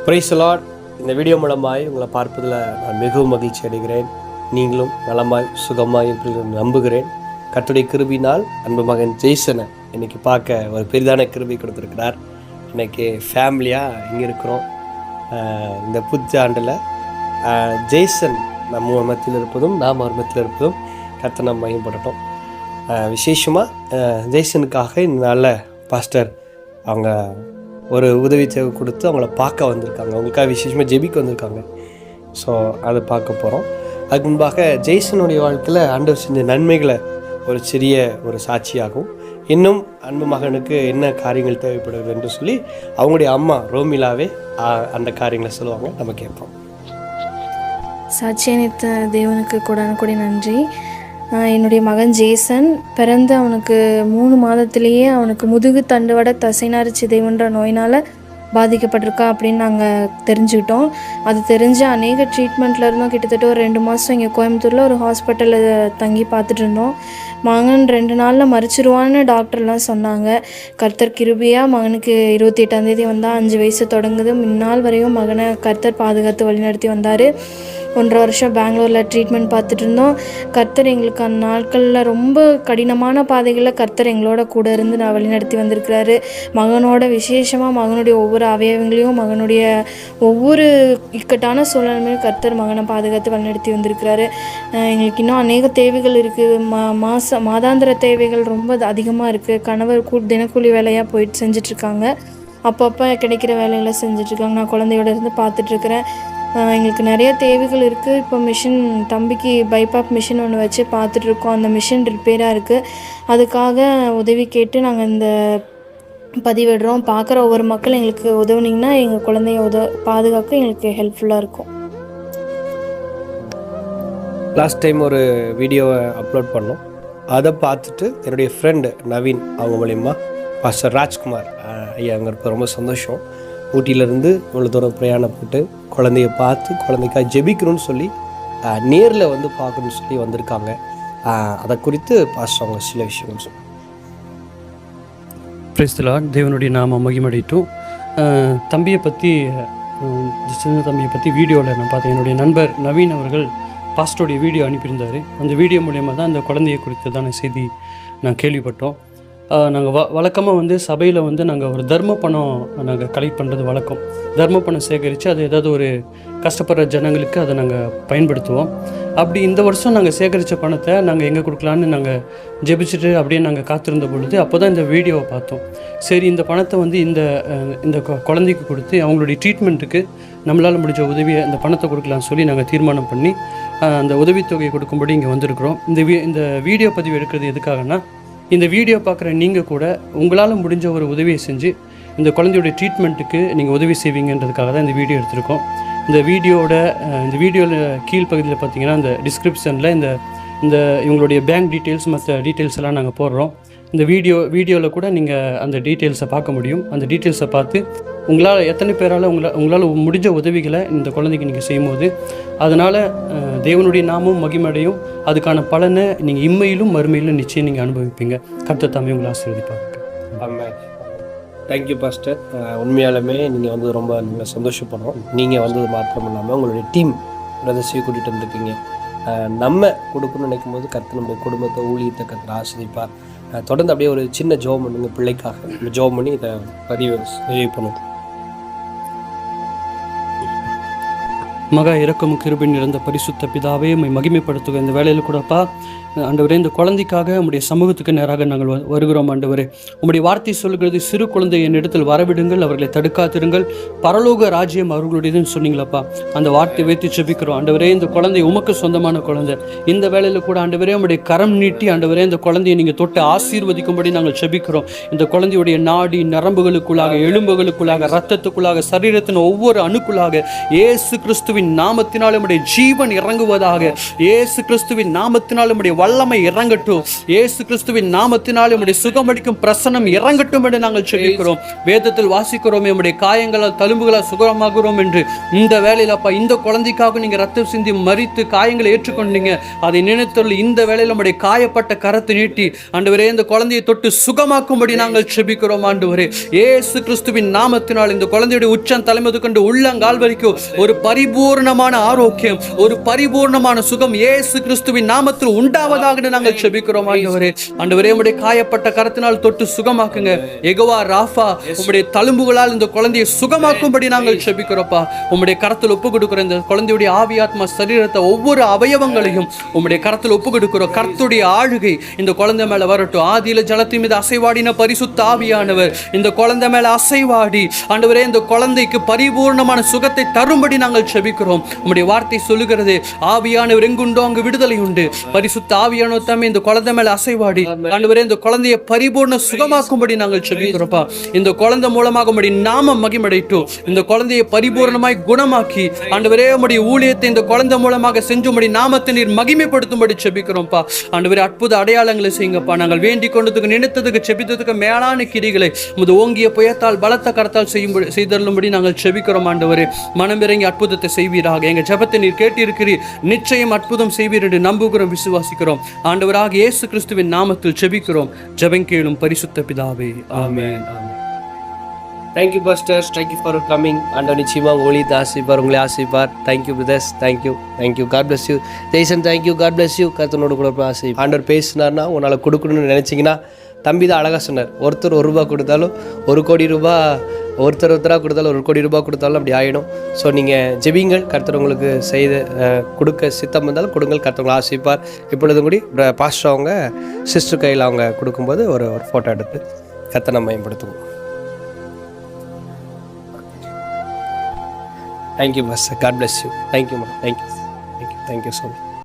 Praise the Lord. இந்த video மூலமாய் உங்களை பார்ப்பதில் நான் மிகவும் மகிழ்ச்சி அடைகிறேன். நீங்களும் நலமாய் சுகமாய் என்று நம்புகிறேன். கர்த்தருடைய கிருபையினால் அன்பு மகன் ஜெய்சனை இன்றைக்கி பார்க்க ஒரு பெரிதான கிருபை கொடுத்துருக்கிறார். இன்றைக்கி ஃபேமிலியாக இங்கே இருக்கிறோம். இந்த புத்தாண்டில் ஜெய்சன் நம்ம மத்தியில் இருப்பதும் நாம் அவர் மத்தியில் இருப்பதும் கர்த்தர் நம்ம மையப்படட்டும். விசேஷமாக ஜெய்சனுக்காக இந்த நாளில் பாஸ்டர் அவங்க ஒரு உதவி தேவை கொடுத்து அவங்கள பார்க்க வந்திருக்காங்க. அவங்களுக்காக விசேஷமாக ஜெபிக்க வந்திருக்காங்க. ஸோ அதை பார்க்க போகிறோம். அதுக்கு முன்பாக ஜெய்சனுடைய வாழ்க்கையில் ஆண்டவர் செஞ்ச நன்மைகளை ஒரு சிறிய ஒரு சாட்சியாகும். இன்னும் அன்பு மகனுக்கு என்ன காரியங்கள் தேவைப்படுது என்று சொல்லி அவங்களுடைய அம்மா ரோமிலாவே அந்த காரியங்களை சொல்லுவாங்க. நம்ம கேட்போம். சாட்சியனித்த தேவனுக்கு கூடான நன்றி. என்னுடைய மகன் ஜேசன் பிறந்து அவனுக்கு 3 மாதத்திலேயே அவனுக்கு முதுகு தண்டுவட தசைநாறு சிதைவுன்ற நோயினால் பாதிக்கப்பட்டிருக்கா அப்படின்னு நாங்கள் தெரிஞ்சுக்கிட்டோம். அது தெரிஞ்சு அநேக ட்ரீட்மெண்ட்டில் இருந்தோம். கிட்டத்தட்ட ஒரு 2 மாதம் இங்கே கோயம்புத்தூரில் ஒரு ஹாஸ்பிட்டலில் தங்கி பார்த்துட்டு இருந்தோம். மகன் 2 நாளில் மறிச்சிருவான்னு டாக்டர்லாம் சொன்னாங்க. கர்த்தர் கிருபையாக மகனுக்கு 28ஆம் தேதி வந்தால் 5 வயசு தொடங்குது. முன்னாள் வரையும் மகனை கர்த்தர் பாதுகாத்து வழிநடத்தி வந்தார். 1.5 வருஷம் பெங்களூரில் ட்ரீட்மெண்ட் பார்த்துட்டு இருந்தோம். கர்த்தர் எங்களுக்கு அந்த நாட்களில் ரொம்ப கடினமான பாதைகளில் கர்த்தர் எங்களோட கூட இருந்து நான் வழிநடத்தி வந்திருக்கிறாரு. மகனோட விசேஷமாக மகனுடைய ஒவ்வொரு அவயவங்களையும் மகனுடைய ஒவ்வொரு இக்கட்டான சூழ்நிலையும் கர்த்தர் மகனை பாதுகாத்து வழிநடத்தி வந்திருக்கிறாரு. எங்களுக்கு இன்னும் அநேக தேவைகள் இருக்குது. மாதாந்திர தேவைகள் ரொம்ப அதிகமாக இருக்குது. கணவர் தினக்கூலி வேலையாக போயிட்டு செஞ்சிட்ருக்காங்க. அப்பப்போ கிடைக்கிற வேலைகளை செஞ்சிட்ருக்காங்க. நான் குழந்தையோட இருந்து பார்த்துட்ருக்குறேன். எங்களுக்கு நிறைய தேவைகள் இருக்குது. இப்போ மிஷின் தம்பிக்கு பைபாப் மிஷின் ஒன்று வச்சு பார்த்துட்ருக்கோம். அந்த மிஷின் ரிப்பேராக இருக்குது. அதுக்காக உதவி கேட்டு நாங்கள் இந்த பதிவிடுறோம். பார்க்குற ஒவ்வொரு மக்கள் எங்களுக்கு உதவுனீங்கன்னா எங்கள் குழந்தைய பாதுகாக்க எங்களுக்கு ஹெல்ப்ஃபுல்லாக இருக்கும். லாஸ்ட் டைம் ஒரு வீடியோவை அப்லோட் பண்ணோம். அதை பார்த்துட்டு என்னுடைய ஃப்ரெண்டு நவீன் அவங்க மூலிமா பாஸ்டர் ராஜ்குமார் ஐயா அங்கே இருக்க ரொம்ப சந்தோஷம். ஊட்டியிலேருந்து இவ்வளோ தூரம் பிரயாணப்பட்டு குழந்தைய பார்த்து குழந்தைக்காக ஜெபிக்கணும்னு சொல்லி நேரில் வந்து பார்க்கணும்னு சொல்லி வந்திருக்காங்க. அதை குறித்து பாஸ்டர் அவங்க சில விஷயங்கள் சொல்லுவாங்க. Praise the Lord. தேவனுடைய நாம மகிமையடையட்டும். தம்பியை பற்றி சின்ன தம்பியை பற்றி வீடியோவில் நான் பார்த்தேன். என்னுடைய நண்பர் நவீன் அவர்கள் பாஸ்டருடைய வீடியோ அனுப்பியிருந்தார். அந்த வீடியோ மூலயமா தான் அந்த குழந்தையை குறித்ததான செய்தி நான் கேள்விப்பட்டோம். நாங்கள் வழக்கமாக வந்து சபையில் வந்து நாங்கள் ஒரு தர்ம பணம் நாங்கள் கலெக்ட் பண்ணுறது வழக்கம். தர்ம பணம் சேகரித்து அது ஏதாவது ஒரு கஷ்டப்படுற ஜனங்களுக்கு அதை நாங்கள் பயன்படுத்துவோம். அப்படி இந்த வருஷம் நாங்கள் சேகரித்த பணத்தை நாங்கள் எங்கே கொடுக்கலான்னு நாங்கள் ஜெபிச்சுட்டு அப்படியே நாங்கள் காத்திருந்த பொழுது அப்போ தான் இந்த வீடியோவை பார்த்தோம். சரி, இந்த பணத்தை வந்து இந்த குழந்தைக்கு கொடுத்து அவங்களுடைய ட்ரீட்மெண்ட்டுக்கு நம்மளால் முடிஞ்ச உதவியை இந்த பணத்தை கொடுக்கலான்னு சொல்லி நாங்கள் தீர்மானம் பண்ணி அந்த உதவித்தொகையை கொடுக்கும்படி இங்கே வந்திருக்கிறோம். இந்த வீடியோ பதிவு எடுக்கிறது எதுக்காகனா, இந்த வீடியோ பார்க்குற நீங்கள் கூட உங்களால் முடிஞ்ச ஒரு உதவியை செஞ்சு இந்த குழந்தையோடைய ட்ரீட்மெண்ட்டுக்கு நீங்கள் உதவி செய்வீங்கன்றதுக்காக தான் இந்த வீடியோ எடுத்திருக்கோம். இந்த வீடியோவில் கீழ்ப்பகுதியில் பார்த்தீங்கன்னா இந்த டிஸ்கிரிப்ஷனில் இந்த இவங்களுடைய பேங்க் டீட்டெயில்ஸ் மற்ற டீட்டெயில்ஸ் எல்லாம் நாங்கள் போடுறோம். இந்த வீடியோவில் கூட நீங்கள் அந்த டீட்டெயில்ஸை பார்க்க முடியும். அந்த டீட்டெயில்ஸை பார்த்து உங்களால் எத்தனை பேரால் உங்களால் முடிஞ்ச உதவிகளை இந்த குழந்தைக்கு நீங்கள் செய்யும்போது அதனால் தேவனுடைய நாமும் மகிமடையும். அதுக்கான பலனை நீங்கள் இம்மையிலும் மறுமையிலும் நிச்சயம் நீங்கள் அனுபவிப்பீங்க. கர்த்தர் தாமே உங்களை ஆசீர்வதிப்பாங்க. ஆமாம். Thank you pastor. உண்மையாலுமே நீங்கள் வந்து ரொம்ப நீங்கள் சந்தோஷப்படுறோம். நீங்கள் வந்தது மாத்திரம் இல்லாமல் உங்களுடைய டீம் பிரதர்ஸையும் கூட்டிகிட்டு வந்திருக்கீங்க. நம்ம கொடுக்கணும்னு நினைக்கும் போது கர்த்தர் நம்முடைய குடும்பத்தை ஊழியத்தை கர்த்தர் ஆசீர்வதிப்பார். தொடர்ந்து அப்படியே ஒரு சின்ன ஜெபம் பண்ணுங்க. பிள்ளைக்காக ஜெபம் பண்ணி இதை பதிவு பண்ணுவோம். மகா இரக்கமும் கிருபையும் நிறைந்த பரிசுத்த பிதாவே உம்மை மகிமைப்படுத்துக. இந்த வேலையில் கூடப்பா ஆண்டவரே, இந்த குழந்தைக்காக உம்முடைய சமூகத்துக்கு நேராக நாங்கள் வருகிறோம். ஆண்டவரே, உம்முடைய வார்த்தை சொல்கிறது, சிறு குழந்தை என்னிடத்தில் வரவிடுங்கள், அவர்களை தடுக்காத்திருங்கள், பரலோக ராஜ்யம் அவர்களுடையதுன்னு சொன்னீங்களப்பா. அந்த வார்த்தை வைத்து ஜெபிக்கிறோம். ஆண்டவரே, இந்த குழந்தை உமக்கு சொந்தமான குழந்தை. இந்த வேலையில் கூட ஆண்டவரே உம்முடைய கரம் நீட்டி ஆண்டவரே இந்த குழந்தையை நீங்கள் தொட்டு ஆசீர்வதிக்கும்படி நாங்கள் ஜெபிக்கிறோம். இந்த குழந்தையுடைய நாடி நரம்புகளுக்குள்ளாக, எலும்புகளுக்குள்ளாக, ரத்தத்துக்குள்ளாக, சரீரத்தின் ஒவ்வொரு அணுக்குள்ளாக இயேசு கிறிஸ்துவின் நாமத்தினால் உம்முடைய ஜீவன் இறங்குவதாக. இயேசு கிறிஸ்துவின் நாமத்தினால் உம்முடைய வல்லமை இறங்கட்டும். இயேசு கிறிஸ்துவின் நாமத்தினால் உம்முடைய சுகமளிக்கும் பிரசன்னம் இறங்கட்டும் என்று நாங்கள் செபிக்கிறோம். வேதத்தில் வாசிக்கிறோம், உம்முடைய காயங்களால் தழும்புகளால் சுகமாகிறோம் என்று. இந்த வேளையில் அப்பா, இந்த குழந்தைக்காக நீங்க ரத்தம் சிந்தி மரித்து காயங்களை ஏற்றுக்கொண்டீங்க. அதை நினைத்துள்ள இந்த வேளையில் நம்முடைய காயப்பட்ட கரத்தை நீட்டி ஆண்டவரே இந்த குழந்தையை தொட்டு சுகமாக்கும்படி நாங்கள் செபிக்கிறோம். ஆண்டவரே இயேசு கிறிஸ்துவின் நாமத்தினால் இந்த குழந்தையுடைய உச்சம் தலைமது கொண்டு உள்ளங்கால் வரைக்கும் ஒரு பரிபூர்ணமான ஆரோக்கியம், ஒரு பரிபூர்ணமான சுகம் இயேசு கிறிஸ்துவின் நாமத்தில் உண்டாவதாக நாங்கள் செபிக்கிறோம். ஆண்டவரே ஆண்டவரே உம்முடைய காயப்பட்ட கரத்தினால் தொட்டு சுகமாக்குங்க. யெகோவா ராஃபா, உம்முடைய தழும்புகளால் இந்த குழந்தையை சுகமாக்கும்படி நாங்கள் செபிக்கிறோம்ப்பா. உம்முடைய கரத்தில் ஒப்பு கொடுக்கிறோம். இந்த குழந்தையுடைய ஆவி ஆத்மா சரீரத்தை ஒவ்வொரு அவயவங்களையும் உம்முடைய கரத்தில் ஒப்பு கொடுக்கிறோம். கர்த்தருடைய ஆளுகை இந்த குழந்தை மேல வரட்டும். ஆதியில ஜலத்தின் மீது அசைவாடின பரிசுத்த ஆவியானவர் இந்த குழந்தை மேல அசைவாடி ஆண்டவரே இந்த குழந்தைக்கு பரிபூர்ணமான சுகத்தை தரும்படி நாங்கள் செபிக்கிறோம். உம்முடைய வார்த்தை சொல்லுகிறது, ஆவியானவர் எங்குண்டோ அங்கு விடுதலை உண்டு. பரிசுத்த ஆவியானவர் தம்மை இந்த குழந்தை மேல அசைவாடி ஆண்டவரே இந்த குழந்தையை பரிபூர்ண சுகமாக்கும்படி நாங்கள் செபிக்கிறோம்ப்பா. இந்த குழந்தை மூலமாக உம்முடைய நாமம் மகிமடையட்டும். இந்த குழந்தையை பரிபூர்ணமாய் குணமாக்கி ஆண்டவரே உம்முடைய ஊழியத்தை இந்த குழந்தை மூலமாக செஞ்சு உம்முடைய நாமத்தை நீர் மகிமைப்படுத்தும்படி செபிக்கிறோம்ப்பா. ஆண்டவரே அற்புத அடையாளங்களை செய்யுங்கப்பா. நாங்கள் வேண்டிக் கொண்டதுக்கு, நினைத்ததுக்கு, செபித்ததுக்கு மேலான கிரிகளை உமது ஓங்கிய புயத்தால் பலத்த கரத்தால் செய்தருளும்படி நாங்கள் செபிக்கிறோம். ஆண்டவரே மனம் இறங்கி அற்புதத்தை செய்வீராக. எங்க ஜெபத்தை நீர் கேட்டிருக்கிறீர், நிச்சயம் அற்புதம் செய்வீர் என்று நம்புகிறோம், விசுவாசிக்கிறோம். ஆண்டவராக இயேசு கிறிஸ்துவின் நாமத்தில் செபிக்கிறோம். ஜெபம் கேளும் பரிசுத்த பிதாவே, amen. Thank you pastors, thank you for coming. ஆண்டவர் நிச்சயமாக உங்களை ஆசிப்பார், உங்களை ஆசிப்பார். Thank you brothers, thank you. God bless you. Jaison, thank you. God bless you. கர்த்தனோடு கூட ஆசை. ஆண்டவர் பேசினார்னா உன்னால் கொடுக்கணும்னு நினச்சிங்கன்னா, தம்பி தான் அழகாக சொன்னார், ஒருத்தர் ₹1 கொடுத்தாலும் ₹1 கோடி, ஒருத்தராக கொடுத்தாலும் ₹1 கோடி கொடுத்தாலும் அப்படி ஆகிடும். ஸோ நீங்கள் ஜெபிங்கள், கர்த்தர் உங்களுக்கு செய்து கொடுக்க சித்தம் இருந்தாலும் கொடுங்கள், கர்த்தவங்களை ஆசிப்பார். இப்பொழுதும் கூடி பாஸ்டர் அவங்க சிஸ்டர் கையில் அவங்க கொடுக்கும்போது ஒரு ஃபோட்டோ எடுத்து கர்த்தரை மேம்படுத்துவோம். Thank you, Pastor. God bless you. Thank you, ma. Thank you so much.